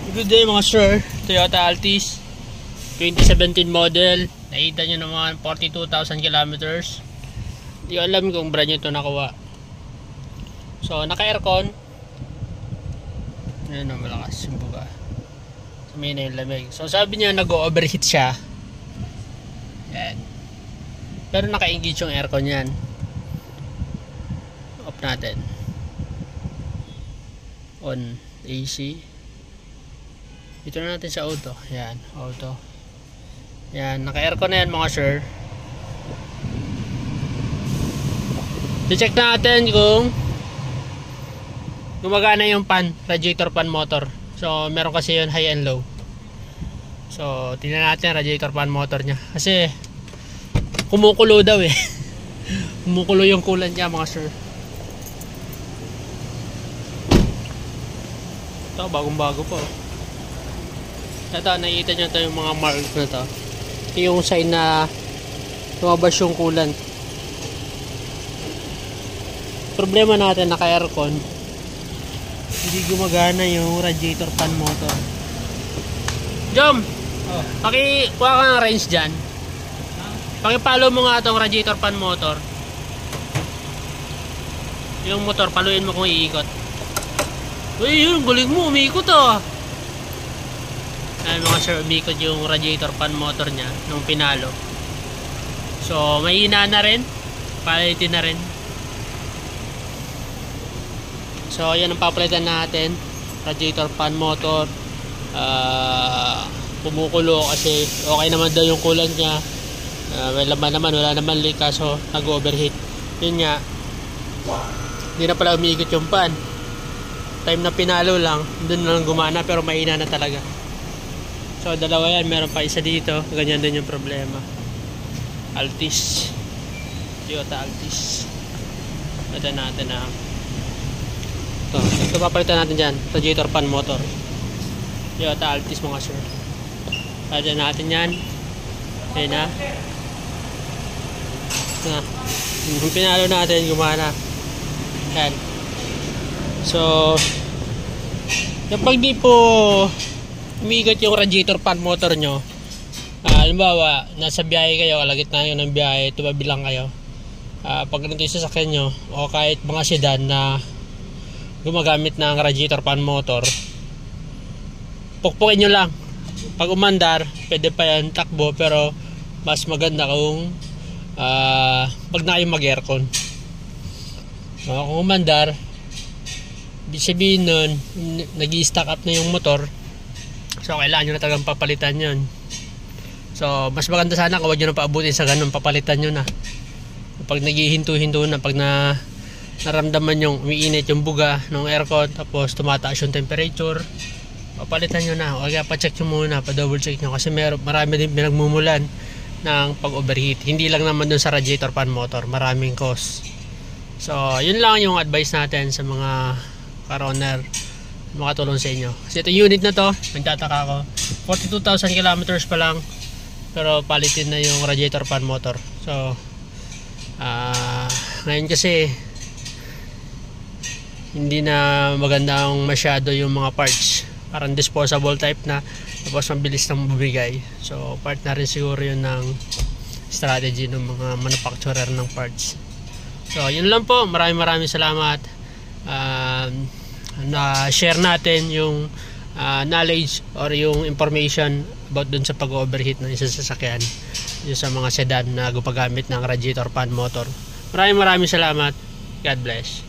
Good day mga sir, Toyota Altis 2017 model. Nakita nyo naman 42,000 kilometers. Hindi ko alam kung brand nyo ito nakuha. So naka aircon. Ayan o, malakas yung buga. Sumay na yung lamig. So sabi niya nag-overheat siya. Ayan. Pero naka-engage yung aircon yan. Off natin. On AC. Ito na natin sa auto. Yan, auto. Yan, naka-aircon na yan mga sir. I-check natin kung gumagana yung pan, radiator fan motor. So, meron kasi yun high and low. So, tingnan natin radiator fan motor niya. Kasi, kumukulo daw eh. Kumukulo yung coolant niya mga sir. Ito, bagong-bago po. Ito, nakikita nyo ito yung mga mark na ito. Ito yung sign na lumabas yung coolant. Problema natin, naka-aircon. Hindi gumagana yung radiator fan motor. Jom! Oh. Pakikuha ka ng range dyan. Pakipalo mo nga itong radiator fan motor. Yung motor, paluin mo kung iikot. Uy, yun, galing mo, umiikot ah. Ay mga sir, umikot yung radiator fan motor niya nung pinalo. So mahina na rin, palitin na rin. So yan ang papalitan natin, radiator fan motor. Kumukulo kasi okay naman daw yung coolant niya. May laman naman, wala naman leak, kaso nag-overheat. Yun nga, hindi na pala umikot yung fan. Time na pinalo lang, dun na lang gumana, pero mahina na talaga. So dalawa yan, meron pa isa dito. Ganyan din yung problema. Altis, Toyota Altis. Ito natin na ito papalitan natin dyan, radiator fan motor, Toyota Altis mga sir. Palitan natin yan. Ayan na. Yung pinalo natin, gumana. Ayan. So kapag di po umiikot yung radiator fan motor nyo, halimbawa nasa biyahe kayo, kalagit na yun ng biyahe, tumabi lang kayo, pag ganito yung sasakyan nyo o kahit mga sedan na gumagamit ng radiator fan motor, pukpukin nyo lang. Pag umandar, pwede pa yan takbo, pero mas maganda kung pag na kayo mag aircon. Kung umandar, ibig sabihin nun, nag-i-stack up na yung motor. So kailangan nyo na talagang papalitan yun. So mas maganda sana kung huwag nyo na paabutin sa ganun, papalitan nyo na. Pag naghihinto-hinto na, pag naramdaman yung umiinit yung buga ng aircon, tapos tumataas yung temperature, papalitan nyo na. O kaya pa-check nyo muna, pa-double check nyo, kasi marami din pinagmumulan ng pag-overheat. Hindi lang naman dun sa radiator fan motor, maraming cause. So yun lang yung advice natin sa mga car owner, makatulong sa inyo. Kasi ito unit na to, nagtataka ko, 42,000 kilometers pa lang, pero palitin na yung radiator fan motor. So ngayon kasi hindi na maganda ang masyado yung mga parts, parang disposable type na, tapos mabilis nang bumigay. So part na rin siguro yun ng strategy ng mga manufacturer ng parts. So yun lang po, maraming salamat. Na share natin yung knowledge or yung information about dun sa pag-overheat ng isang sasakyan, yung sa mga sedan na gumagamit ng radiator fan motor. Maraming salamat. God bless.